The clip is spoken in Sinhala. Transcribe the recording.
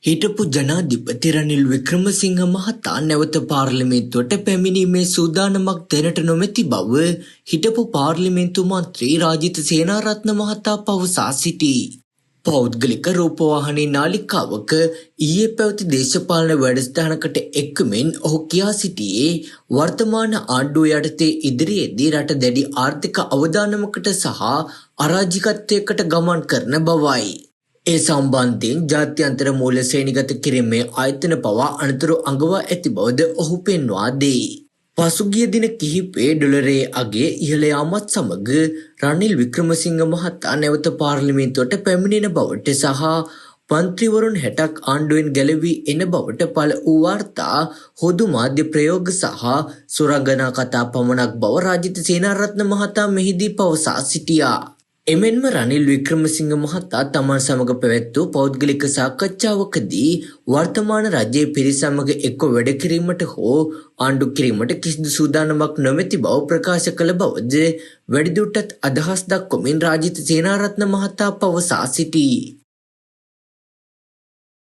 හිටපු ජනාධිපති රනිල් වික්‍රමසිංහ මහතා නැවත පාර්ලිමේන්තුවට පැමිණීමේ සූදානමක් දැනට නොමැති බව හිටපු පාර්ලිමේන්තු මන්ත්‍රී රාජිත සේනාරත්න මහතා පවසා සිටී. පෞද්ගලික රූපවාහිනී නාලිකාවක ඊයේ පැවති දේශපාලන වැඩසටහනකට එක්කමින් ඔහු කියා සිටියේ වර්තමාන ආණ්ඩුව යටතේ ඉදිරියේදී රට දැඩි ආර්ථික අවදානමකට සහ අරාජිකත්වයකට ගමන් කරන බවයි. ඒ සම්බන්ධයෙන් ජාත්‍යන්තර මූල්‍ය ශ්‍රේණිගත කිරීමේ ආයතන පවා අනතුරු අඟවා ඇති බවද ඔහු පෙන්වා දෙයි. පසුගිය දින කිහිපයේ ඩොලරයේ අගය ඉහළ යාමත් සමග රනිල් වික්‍රමසිංහ මහතා නැවත පාර්ලිමේන්තුවට පැමිණෙන බවට සහ මන්ත්‍රීවරුන් 60ක් ආණ්ඩුවෙන් ගැලවී එන බවට පළ වූ වාර්තා හොදු මාධ්‍ය ප්‍රයෝග සහ සුරංගනා කතා පමණක් බව රාජිත සේනාරත්න මහතා මෙහිදී පවසා සිටියා. එමෙන්ම රනිල් වික්‍රමසිංහ මහතා තමන් සමග පැවැත් වූ පෞද්ගලික සාකච්ඡාවකදී වර්තමාන රජයේ පිරිස සමග එක්ව වැඩ කිරීමට හෝ ආණ්ඩු කිරීමට කිසිදු සූදානමක් නොමැති බව ප්‍රකාශ කළ බවද වැඩිදුරටත් අදහස් දක්වමින් රාජිත සේනාරත්න මහතා පවසා සිටී.